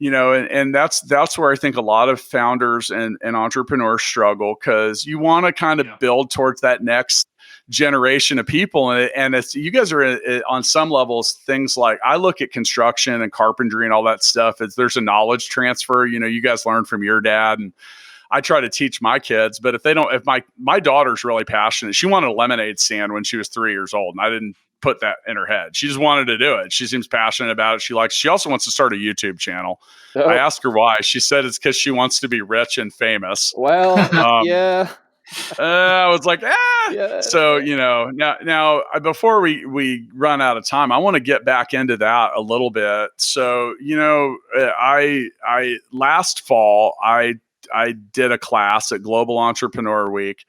and that's where I think a lot of founders and entrepreneurs struggle, because you want to kind of build towards that next generation of people. And it's, you guys are on some levels, things like, I look at construction and carpentry and all that stuff, there's a knowledge transfer. You know, you guys learned from your dad, and I try to teach my kids, but if my daughter's really passionate, she wanted a lemonade stand when she was 3 years old, and I didn't put that in her head. She just wanted to do it. She seems passionate about it. She also wants to start a YouTube channel. Oh. I asked her why. She said it's because she wants to be rich and famous. Well, yeah. I was like, Yeah. So, you know, now before we run out of time, I want to get back into that a little bit. So, you know, I last fall, I did a class at Global Entrepreneur Week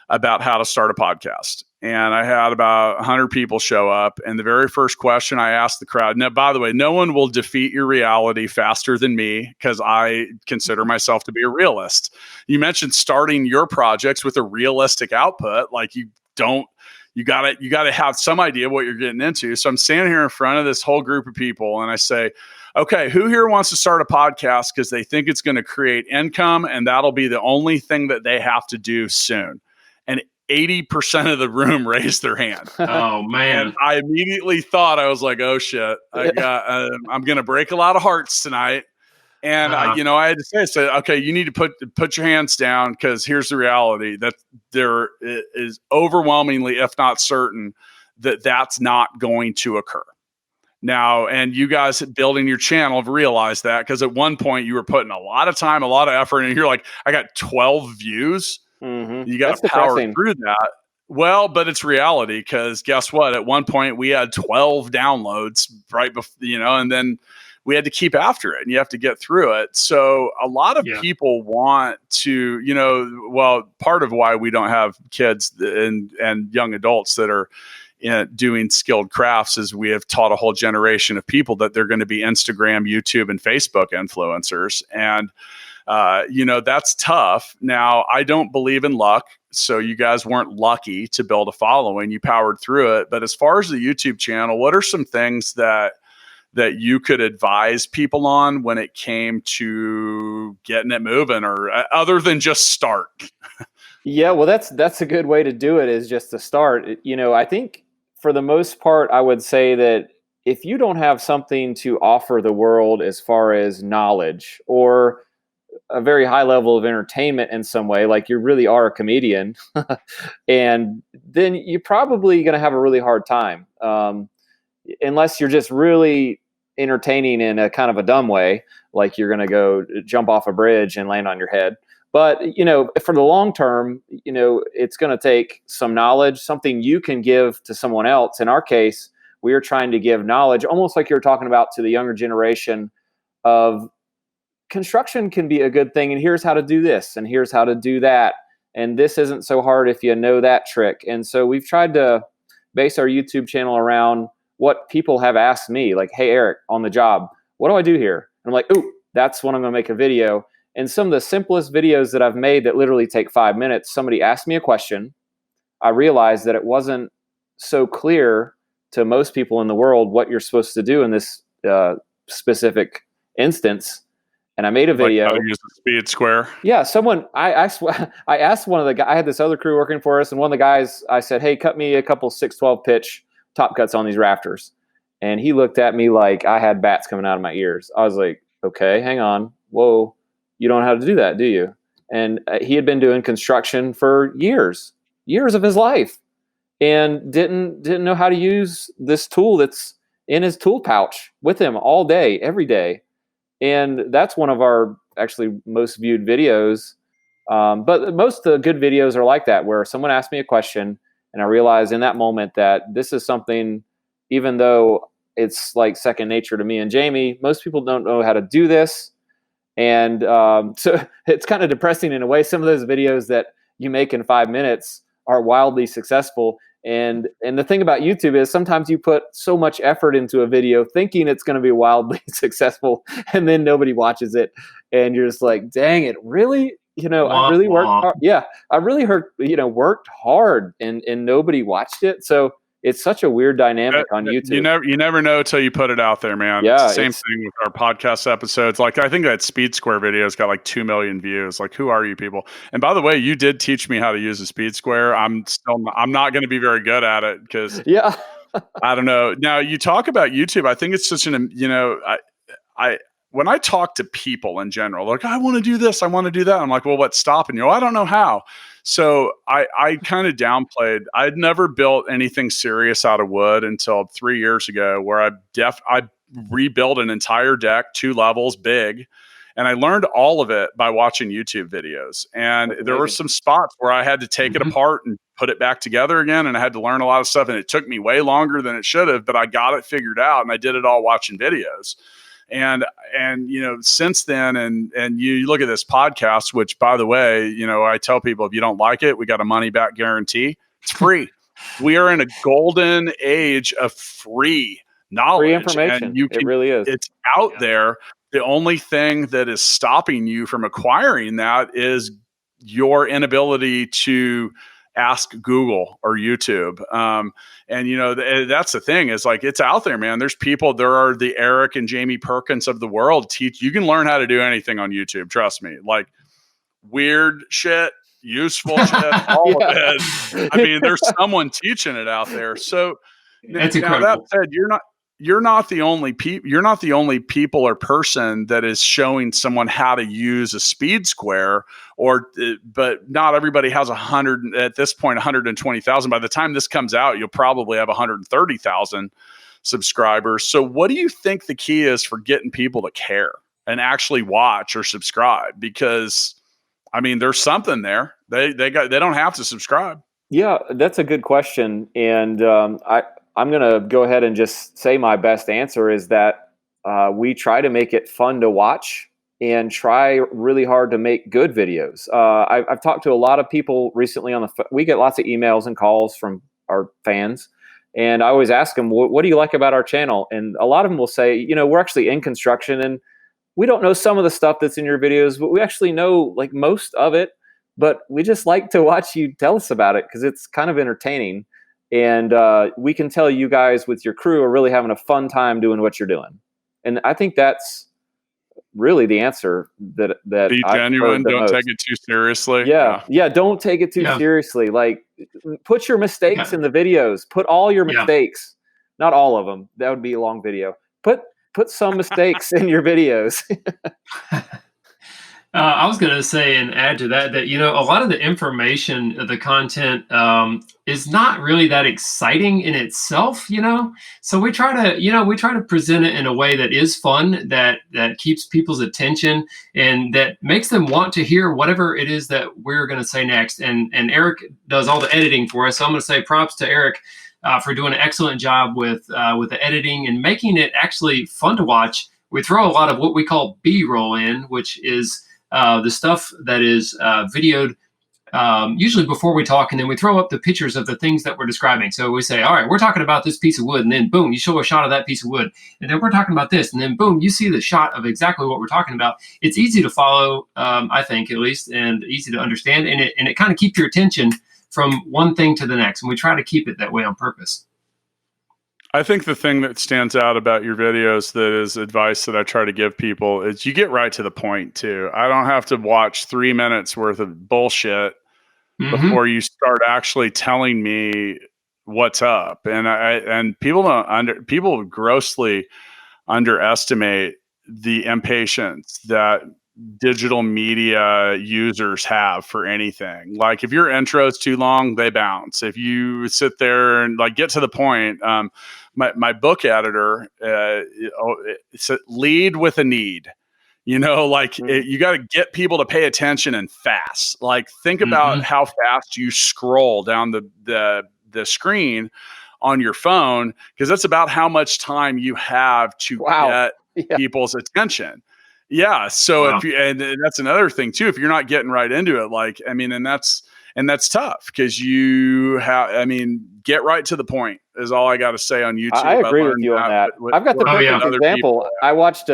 about how to start a podcast. And I had about 100 people show up. And the very first question I asked the crowd, now, by the way, no one will defeat your reality faster than me, because I consider myself to be a realist. You mentioned starting your projects with a realistic output. Like, you gotta have some idea of what you're getting into. So I'm standing here in front of this whole group of people, and I say, okay, who here wants to start a podcast because they think it's going to create income and that'll be the only thing that they have to do soon? And 80% of the room raised their hand. Oh, man. And I immediately thought, I was like, oh shit, I'm going to break a lot of hearts tonight. And I had to say, okay, you need to put your hands down, because here's the reality, that there is overwhelmingly, if not certain, that that's not going to occur. Now, and you guys building your channel have realized that, because at one point you were putting a lot of time, a lot of effort, and you're like, I got 12 views. Mm-hmm. You got to power through that. Well, but it's reality, because guess what? At one point we had 12 downloads right before, you know, and then we had to keep after it, and you have to get through it. So a lot of people want to, you know, well, part of why we don't have kids and young adults that are doing skilled crafts is we have taught a whole generation of people that they're going to be Instagram, YouTube, and Facebook influencers. And, you know, that's tough. Now, I don't believe in luck. So you guys weren't lucky to build a following. You powered through it. But as far as the YouTube channel, what are some things that you could advise people on when it came to getting it moving, or other than just start? Yeah, well, that's a good way to do it, is just to start. You know, I think for the most part, I would say that if you don't have something to offer the world as far as knowledge or a very high level of entertainment in some way, like you really are a comedian, and then you're probably going to have a really hard time, unless you're just really entertaining in a kind of a dumb way, like you're going to go jump off a bridge and land on your head. But, you know, for the long term, you know, it's going to take some knowledge, something you can give to someone else. In our case, we are trying to give knowledge, almost like you were talking about, to the younger generation, of construction can be a good thing, and here's how to do this, and here's how to do that, and this isn't so hard if you know that trick. And so we've tried to base our YouTube channel around what people have asked me, like, hey, Erik, on the job, what do I do here? And I'm like, ooh, that's when I'm going to make a video. And some of the simplest videos that I've made that literally take 5 minutes, somebody asked me a question. I realized that it wasn't so clear to most people in the world what you're supposed to do in this specific instance. And I made a video. Like how to use the speed square. Yeah, I asked one of the guys. I had this other crew working for us, and one of the guys, I said, hey, cut me a couple 612 pitch top cuts on these rafters. And he looked at me like I had bats coming out of my ears. I was like, okay, hang on. Whoa, you don't know how to do that, do you? And he had been doing construction for years of his life, and didn't know how to use this tool that's in his tool pouch with him all day, every day. And that's one of our actually most viewed videos. But most of the good videos are like that, where someone asked me a question, and I realized in that moment that this is something, even though it's like second nature to me and Jamie, most people don't know how to do this. And so it's kind of depressing in a way. Some of those videos that you make in 5 minutes are wildly successful. And the thing about YouTube is sometimes you put so much effort into a video thinking it's going to be wildly successful, and then nobody watches it. And you're just like, dang it, really? You know, I really worked hard. Yeah, I really worked hard, and nobody watched it. So it's such a weird dynamic on YouTube. You never know till you put it out there, man. Yeah, it's the same thing with our podcast episodes. Like, I think that Speed Square video's got like 2 million views. Like, who are you people? And by the way, you did teach me how to use a Speed Square. I'm not going to be very good at it because I don't know. Now, you talk about YouTube. I think it's such an, I when I talk to people in general, like, I want to do this, I want to do that. I'm like, well, what's stopping you? I don't know how. So I kind of downplayed. I'd never built anything serious out of wood until 3 years ago, where I rebuilt an entire deck, 2 levels, big. And I learned all of it by watching YouTube videos. And there were some spots where I had to take it apart and put it back together again. And I had to learn a lot of stuff. And it took me way longer than it should have, but I got it figured out. And I did it all watching videos. And since then, and you look at this podcast, which, by the way, I tell people, if you don't like it, we got a money back guarantee. It's free. We are in a golden age of free knowledge. Free information. And it really is. It's out there. The only thing that is stopping you from acquiring that is your inability to ask Google or YouTube. That's the thing, is like, it's out there, man. There are the Erik and Jaime Perkins of the world. You can learn how to do anything on YouTube. Trust me, like weird shit, useful shit, all of it. I mean, there's someone teaching it out there. So that's incredible. That said, you're not the only people or person that is showing someone how to use a Speed Square, but not everybody has 120,000. By the time this comes out, you'll probably have 130,000 subscribers. So what do you think the key is for getting people to care and actually watch or subscribe? Because I mean, there's something there. They don't have to subscribe. Yeah, that's a good question. And I'm going to go ahead and just say my best answer is that we try to make it fun to watch and try really hard to make good videos. I've talked to a lot of people recently we get lots of emails and calls from our fans. And I always ask them, what do you like about our channel? And a lot of them will say, we're actually in construction and we don't know some of the stuff that's in your videos, but we actually know like most of it. But we just like to watch you tell us about it because it's kind of entertaining. And we can tell you guys with your crew are really having a fun time doing what you're doing. And I think that's really the answer that be genuine. Don't take it too seriously. Yeah. Don't take it too seriously. Like, put your mistakes in the videos. Put all your mistakes, not all of them. That would be a long video. Put some mistakes in your videos. I was going to say and add to that, a lot of the information, the content is not really that exciting in itself, So we try to present it in a way that is fun, that keeps people's attention and that makes them want to hear whatever it is that we're going to say next. And Erik does all the editing for us. So I'm going to say props to Erik for doing an excellent job with the editing and making it actually fun to watch. We throw a lot of what we call B-roll in, which is the stuff that is videoed usually before we talk, and then we throw up the pictures of the things that we're describing. So we say, all right, we're talking about this piece of wood, and then boom, you show a shot of that piece of wood, and then we're talking about this, and then boom, you see the shot of exactly what we're talking about. It's easy to follow, I think, at least, and easy to understand, and it kind of keeps your attention from one thing to the next, and we try to keep it that way on purpose. I think the thing that stands out about your videos that is advice that I try to give people is you get right to the point too. I don't have to watch 3 minutes worth of bullshit before you start actually telling me what's up. And people grossly underestimate the impatience that digital media users have for anything. Like, if your intro is too long, they bounce. If you sit there and like get to the point, my book editor said, lead with a need. You got to get people to pay attention and fast. Like, think about how fast you scroll down the screen on your phone, because that's about how much time you have to get people's attention. Yeah. So and that's another thing too, if you're not getting right into it, and that's tough because get right to the point is all I got to say on YouTube. I agree with you on that. I've got the perfect example. I watched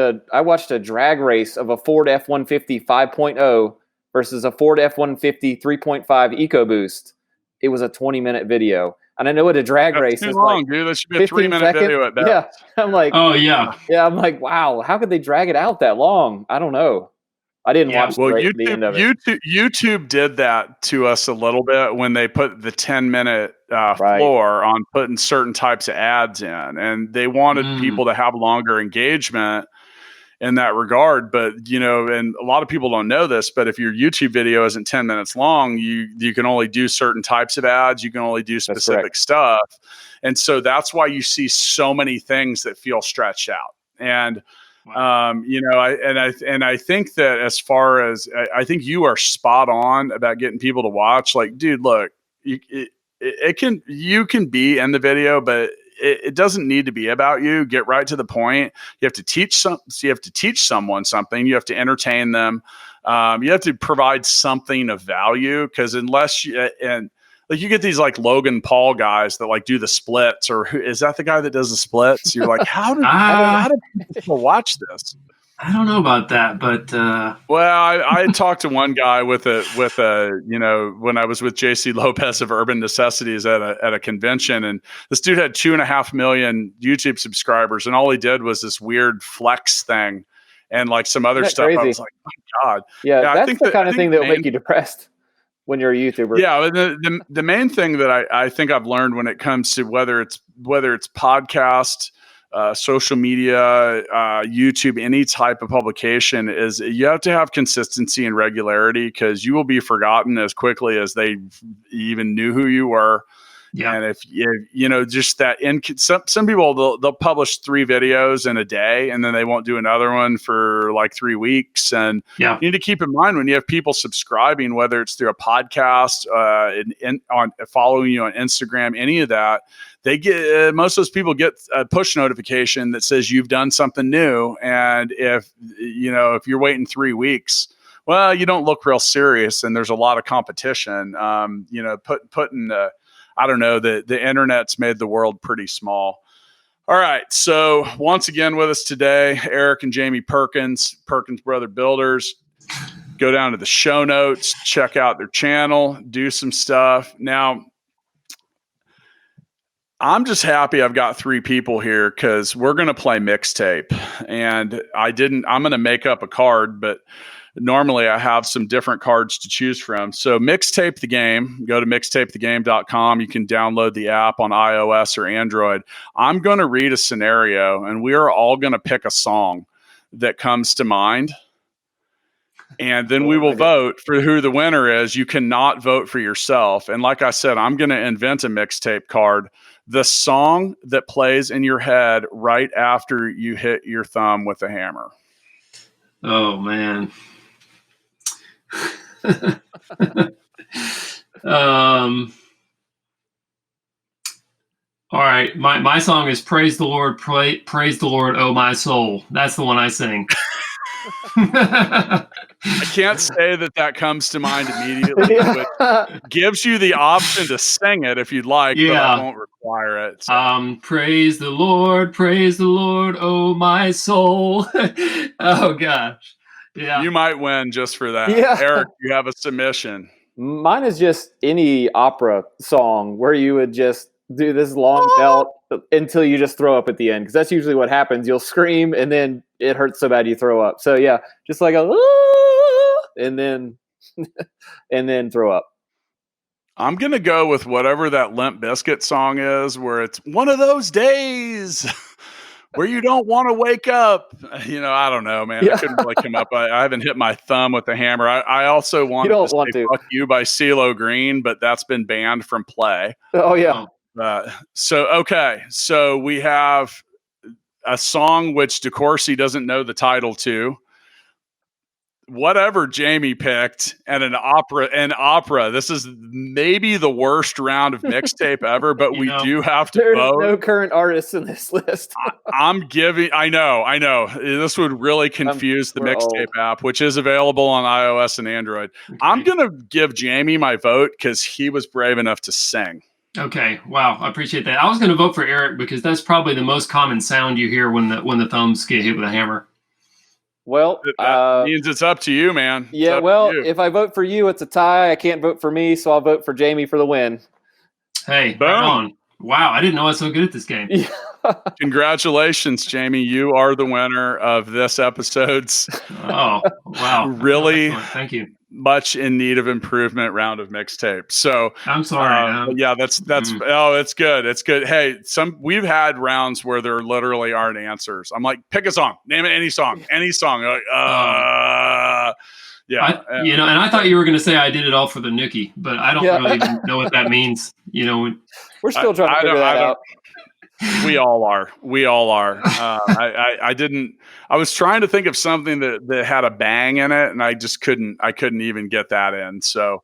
a drag race of a Ford F-150 5.0 versus a Ford F-150 3.5 EcoBoost. It was a 20-minute video. And I know what a drag That's race too is long, like. dude. That should be a 15 3-minute seconds. video at best. Yeah. I'm like, Oh yeah. yeah, I'm like, wow, how could they drag it out that long? I don't know. I didn't Yeah, watch Well, the end of it. YouTube did that to us a little bit when they put the 10-minute Right. floor on putting certain types of ads in, and they wanted Mm. people to have longer engagement in that regard. But and a lot of people don't know this, but if your YouTube video isn't 10 minutes long, you can only do certain types of ads. You can only do specific stuff, and so that's why you see so many things that feel stretched out. And I think that as far as I think you are spot on about getting people to watch. Like, dude, look, you can be in the video, but it doesn't need to be about you. Get right to the point. You have to teach someone something. You have to entertain them. You have to provide something of value, because unless you get these like Logan Paul guys that like do the splits, or is that the guy that does the splits? You're like, how do people watch this? I don't know about that, but well, I talked to one guy with a when I was with JC Lopez of Urban Necessities at a convention, and this dude had 2.5 million YouTube subscribers, and all he did was this weird flex thing and like some other stuff. Crazy? I was like, my God. Yeah, I that's think the kind of thing that will make you depressed when you're a YouTuber. Yeah, the main thing that I think I've learned when it comes to whether it's podcast, social media, YouTube, any type of publication, is you have to have consistency and regularity, because you will be forgotten as quickly as they even knew who you were. yeah, And if just that, some people they'll publish 3 videos in a day, and then they won't do another one for like 3 weeks. And yeah, you need to keep in mind, when you have people subscribing, whether it's through a podcast, on following you on Instagram, any of that, they get most of those people get a push notification that says you've done something new. And if you're waiting 3 weeks, well, you don't look real serious, and there's a lot of competition. Putting I don't know, the internet's made the world pretty small. All right. So once again with us today, Erik and Jaime Perkins Brother Builders. Go down to the show notes, check out their channel, do some stuff. Now, I'm just happy I've got 3 people here, because we're going to play Mixtape. And I'm going to make up a card, but normally I have some different cards to choose from. So Mixtape the Game, go to mixtapethegame.com. You can download the app on iOS or Android. I'm going to read a scenario, and we are all going to pick a song that comes to mind. And then we will vote for who the winner is. You cannot vote for yourself. And like I said, I'm going to invent a mixtape card. The song that plays in your head right after you hit your thumb with a hammer. oh man. All right, my song is "Praise the Lord, Praise the Lord, Oh My Soul." That's the one I sing. I can't say that comes to mind immediately, but gives you the option to sing it if you'd like, but I won't require it. So. Praise the Lord, oh my soul. Oh gosh. Yeah. You might win just for that. Yeah. Erik, you have a submission. Mine is just any opera song where you would just do this long belt until you just throw up at the end, because that's usually what happens. You'll scream and then it hurts so bad you throw up. So yeah, just like a and then throw up. I'm gonna go with whatever that Limp Bizkit song is, where it's one of those days where you don't want to wake up. I don't know, man. I couldn't really come up. I haven't hit my thumb with the hammer. I also want to say "Fuck You" by CeeLo Green, but that's been banned from play. Oh yeah. So we have a song which DeCoursey doesn't know the title to. Whatever Jaime picked, and an opera. This is maybe the worst round of mixtape ever, but we do have to vote. There's no current artists in this list. I know. This would really confuse the Mixtape app, which is available on iOS and Android. Okay. I'm going to give Jaime my vote because he was brave enough to sing. Okay. Wow. I appreciate that. I was going to vote for Erik because that's probably the most common sound you hear when the thumbs get hit with a hammer. Well, that means it's up to you, man. Yeah, well, if I vote for you, it's a tie. I can't vote for me, so I'll vote for Jaime for the win. Hey, Boom. right on. Wow, I didn't know I was so good at this game. Congratulations, Jamie. You are the winner of this episode's Oh, wow. really Excellent. Thank you. much in need of improvement round of mixtape. So I'm sorry. but yeah, that's oh, it's good. It's good. Hey, we've had rounds where there literally aren't answers. I'm like, pick a song, name it, any song. Like, yeah. And I thought you were going to say I did it all for the nookie, but I don't really even know what that means. We're still trying to figure that out. We all are. I was trying to think of something that had a bang in it, and I just couldn't even get that in. So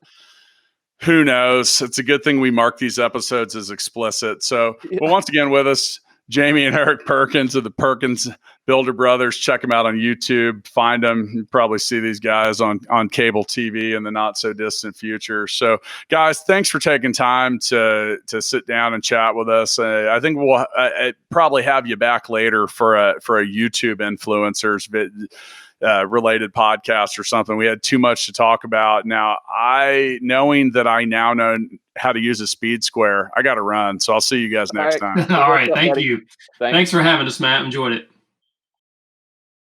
who knows? It's a good thing we mark these episodes as explicit. So, but once again with us, Jaime and Erik Perkins of the Perkins Builder Brothers. Check them out on YouTube. Find them. You probably see these guys on cable TV in the not so distant future. So, guys, thanks for taking time to sit down and chat with us. I think we'll probably have you back later for a YouTube influencers related podcast or something. We had too much to talk about. Now, knowing that I now know how to use a speed square, I got to run. So I'll see you guys next time. All right. Thank you. Thanks for having us, Matt. Enjoyed it.